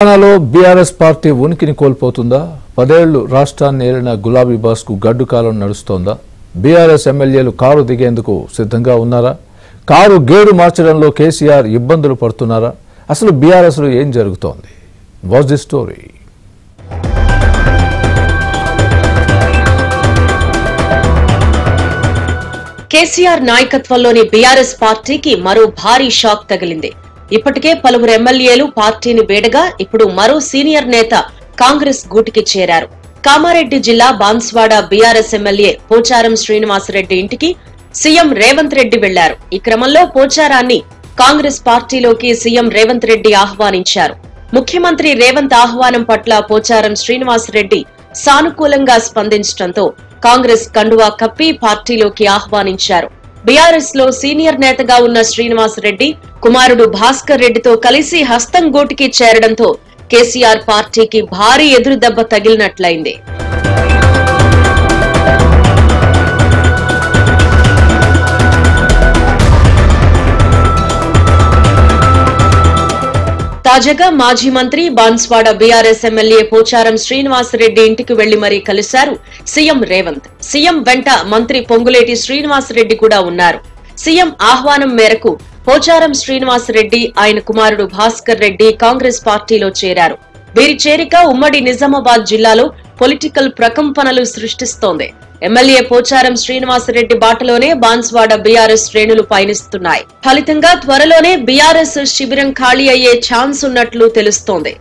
తెలంగాణలో BRS party ఉనికిని కోల్పోతుందా? 10 ఏళ్లు రాష్ట్రాన్ని ఏలిన గులాబీ బాస్ కు గడ్డు కాలం నడుస్తోందా? బీఆర్ఎస్ ఎమ్మెల్యేలు కారు దిగేందుకు సిద్ధంగా ఉన్నారా? కారు గేడు మార్చడంలో కేసీఆర్ ఇబ్బందులు పడుతున్నారా? అసలు బీఆర్ఎస్ లో ఏం జరుగుతోంది? Watch the story. కేసీఆర్ నాయకత్వంలోని బీఆర్ఎస్ పార్టీకి మరో భారీ షాక్ తగిలింది. ఇప్పటికే పలువురు ఎమ్మెల్యేలు పార్టీని వీడగా ఇప్పుడు మరో సీనియర్ నేత కాంగ్రెస్ గూటికి చేరారు. కామారెడ్డి జిల్లా బాన్స్వాడ బీఆర్ఎస్ ఎమ్మెల్యే పోచారం శ్రీనివాసరెడ్డి ఇంటికి సీఎం రేవంత్ రెడ్డి వెళ్లారు. ఈ క్రమంలో పోచారాన్ని కాంగ్రెస్ పార్టీలోకి సీఎం రేవంత్ రెడ్డి ఆహ్వానించారు. ముఖ్యమంత్రి రేవంత్ ఆహ్వానం పట్ల పోచారం శ్రీనివాసరెడ్డి సానుకూలంగా స్పందించడంతో కాంగ్రెస్ కండువా కప్పి పార్టీలోకి ఆహ్వానించారు. బీఆర్ఎస్ లో సీనియర్ నేతగా ఉన్న శ్రీనివాసరెడ్డి కుమారుడు భాస్కర్ రెడ్డితో కలిసి హస్తం గూటికి చేరడంతో కేసీఆర్ పార్టీకి భారీ ఎదురుదెబ్బ తగిలినట్లయింది. తాజాగా మాజీ మంత్రి బాన్స్వాడ బీఆర్ఎస్ ఎమ్మెల్యే పోచారం శ్రీనివాసరెడ్డి ఇంటికి వెళ్లి మరీ కలిశారు సీఎం రేవంత్. సీఎం వెంట మంత్రి పొంగులేటి శ్రీనివాసరెడ్డి కూడా ఉన్నారు. సీఎం ఆహ్వానం మేరకు పోచారం శ్రీనివాసరెడ్డి ఆయన కుమారుడు భాస్కర్ రెడ్డి కాంగ్రెస్ పార్టీలో చేరారు. వీరి చేరిక ఉమ్మడి నిజామాబాద్ జిల్లాలో పొలిటికల్ ప్రకంపనలు సృష్టిస్తోంది. ఎమ్మెల్యే పోచారం శ్రీనివాసరెడ్డి బాటలోనే బాన్స్వాడ బీఆర్ఎస్ శ్రేణులు పయనిస్తున్నాయి. ఫలితంగా త్వరలోనే బీఆర్ఎస్ శిబిరం ఖాళీ అయ్యే ఛాన్స్ ఉన్నట్లు తెలుస్తోంది.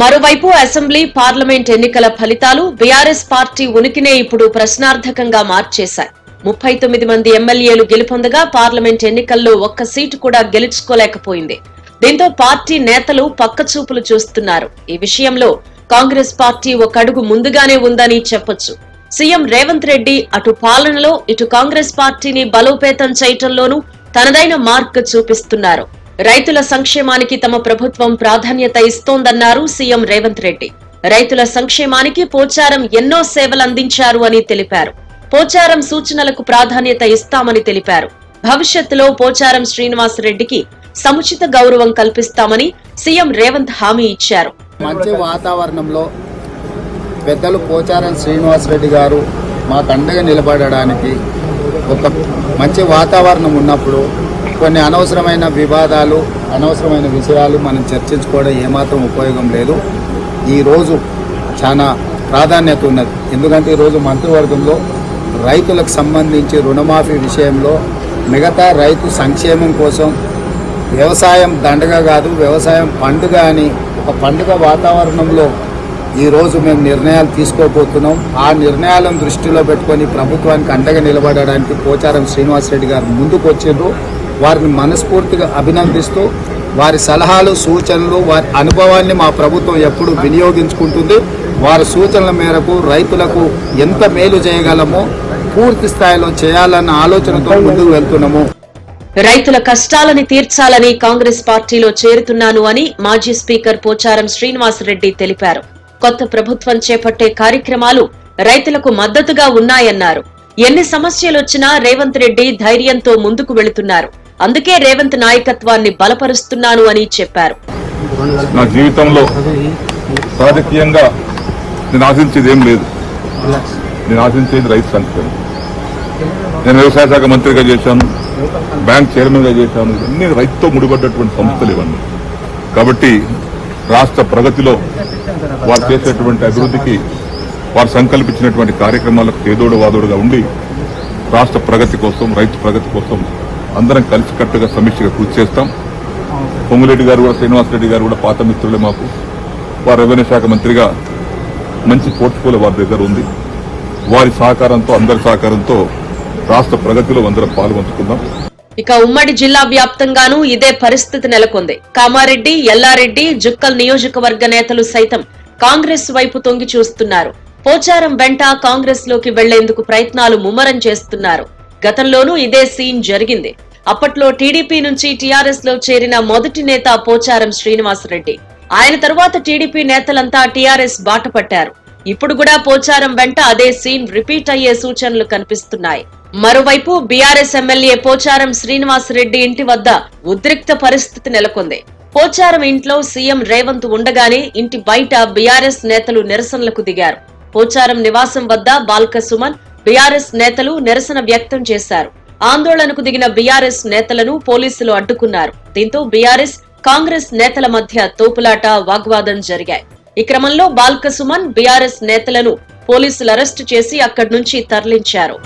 మరోవైపు అసెంబ్లీ, పార్లమెంట్ ఎన్నికల ఫలితాలు బీఆర్ఎస్ పార్టీ ఉనికినే ఇప్పుడు ప్రశ్నార్థకంగా మార్చేశాయి. 39 మంది ఎమ్మెల్యేలు గెలుపొందగా పార్లమెంట్ ఎన్నికల్లో ఒక్క సీటు కూడా గెలుచుకోలేకపోయింది. దీంతో పార్టీ నేతలు పక్కచూపులు చూస్తున్నారు. ఈ విషయంలో కాంగ్రెస్ పార్టీ ఒక అడుగు ముందుగానే ఉందని చెప్పొచ్చు. సీఎం రేవంత్ రెడ్డి అటు పాలనలో ఇటు కాంగ్రెస్ పార్టీని బలోపేతం చేయటంలోనూ తనదైన మార్క్ చూపిస్తున్నారు. రైతుల సంక్షేమానికి తమ ప్రభుత్వం ప్రాధాన్యత ఇస్తోందన్నారు సీఎం రేవంత్ రెడ్డి. రైతుల సంక్షేమానికి పోచారం ఎన్నో సేవలు అందించారు అని తెలిపారు. పోచారం సూచనలకు ప్రాధాన్యత ఇస్తామని తెలిపారు. భవిష్యత్తులో పోచారం శ్రీనివాసరెడ్డికి సముచిత గౌరవం కల్పిస్తామని సీఎం రేవంత్ హామీ ఇచ్చారు. మంచి వాతావరణంలో పెద్దలు పోచారం శ్రీనివాసరెడ్డి గారు మాకు అండగా నిలబడడానికి ఒక మంచి వాతావరణం ఉన్నప్పుడు కొన్ని అనవసరమైన వివాదాలు, అనవసరమైన విషయాలు మనం చర్చించుకోవడం ఏమాత్రం ఉపయోగం లేదు. ఈరోజు చాలా ప్రాధాన్యత ఉన్నది. ఎందుకంటే ఈరోజు మంత్రివర్గంలో రైతులకు సంబంధించి రుణమాఫీ విషయంలో మిగతా రైతు సంక్షేమం కోసం వ్యవసాయం దండగా కాదు, వ్యవసాయం పండుగ అని ఒక పండుగ వాతావరణంలో ఈరోజు మేము నిర్ణయాలు తీసుకోబోతున్నాం. ఆ నిర్ణయాలను దృష్టిలో పెట్టుకొని ప్రభుత్వానికి అండగా నిలబడడానికి పోచారం శ్రీనివాసరెడ్డి గారు ముందుకు వచ్చిండ్రు. వారిని మనస్ఫూర్తిగా అభినందిస్తూ వారి సలహాలు, సూచనలు, వారి అనుభవాన్ని మా ప్రభుత్వం ఎప్పుడు వినియోగించుకుంటుంది. వారి సూచనల మేరకు రైతులకు ఎంత మేలు చేయగలమో పూర్తి స్థాయిలో చేయాలన్న ఆలోచనతో ముందుకు వెళ్తున్నాము. రైతుల కష్టాలని తీర్చాలని కాంగ్రెస్ పార్టీలో చేరుతున్నాను అని మాజీ స్పీకర్ పోచారం శ్రీనివాసరెడ్డి తెలిపారు. కొత్త ప్రభుత్వం చేపట్టే కార్యక్రమాలు రైతులకు మద్దతుగా ఉన్నాయన్నారు. ఎన్ని సమస్యలొచ్చినా రేవంత్ రెడ్డి ధైర్యంతో ముందుకు వెళుతున్నారు. అందుకే రేవంత్ నాయకత్వాన్ని బలపరుస్తున్నాను అని చెప్పారు. నా జీవితంలో రాజకీయంగా నేను ఆశించేది ఏం లేదు. నేను ఆశించేది రైతు సంక్షేమం. నేను వ్యవసాయ శాఖ మంత్రిగా చేశాను, బ్యాంక్ చైర్మన్గా చేశాను. ఇవన్నీ రైతుతో ముడిపడ్డటువంటి సంస్థలు ఇవన్నీ. కాబట్టి రాష్ట్ర ప్రగతిలో వారు చేసేటువంటి అభివృద్ధికి, వారు సంకల్పించినటువంటి కార్యక్రమాలకు చేదోడు వాదోడుగా ఉండి రాష్ట్ర ప్రగతి కోసం, రైతు ప్రగతి కోసం అందరం కలిసికట్టుగా సమీక్షగా కృషి చేస్తాం. పొంగులేటి గారు కూడా, శ్రీనివాసరెడ్డి గారు కూడా పాత మిత్రులే మాకు. వారు రెవెన్యూ శాఖ మంత్రిగా మంచి పోర్ట్ఫోలియో వారి దగ్గర ఉంది. వారి సహకారంతో, అందరి సహకారంతో రాష్ట్ర ప్రగతిలో అందరం పాల్గొంచుకుందాం. ఇక ఉమ్మడి జిల్లా వ్యాప్తంగానూ ఇదే పరిస్థితి నెలకొంది. కామారెడ్డి, ఎల్లారెడ్డి, జుక్కల్ నియోజకవర్గ నేతలు సైతం కాంగ్రెస్ వైపు తొంగి చూస్తున్నారు. పోచారం వెంట కాంగ్రెస్ లోకి వెళ్లేందుకు ప్రయత్నాలు ముమ్మరం చేస్తున్నారు. గతంలోనూ ఇదే సీన్ జరిగింది. అప్పట్లో టీడీపీ నుంచి టీఆర్ఎస్ లో చేరిన మొదటి నేత పోచారం శ్రీనివాసరెడ్డి. ఆయన తరువాత టీడీపీ నేతలంతా టీఆర్ఎస్ బాట పట్టారు. ఇప్పుడు కూడా పోచారం వెంట అదే సీన్ రిపీట్ అయ్యే సూచనలు కనిపిస్తున్నాయి. మరోవైపు బీఆర్ఎస్ ఎమ్మెల్యే పోచారం శ్రీనివాసరెడ్డి ఇంటి వద్ద ఉద్రిక్త పరిస్థితి నెలకొంది. పోచారం ఇంట్లో సీఎం రేవంత్ ఉండగానే ఇంటి బయట బీఆర్ఎస్ నేతలు నిరసనలకు దిగారు. పోచారం నివాసం వద్ద బాల్క సుమన్, బీఆర్ఎస్ నేతలు నిరసన వ్యక్తం చేశారు. ఆందోళనకు దిగిన బీఆర్ఎస్ నేతలను పోలీసులు అడ్డుకున్నారు. దీంతో బీఆర్ఎస్, కాంగ్రెస్ నేతల మధ్య తోపులాట, వాగ్వాదం జరిగాయి. ఈ క్రమంలో బాల్క సుమన్, బీఆర్ఎస్ నేతలను పోలీసులు అరెస్టు చేసి అక్కడి నుంచి తరలించారు.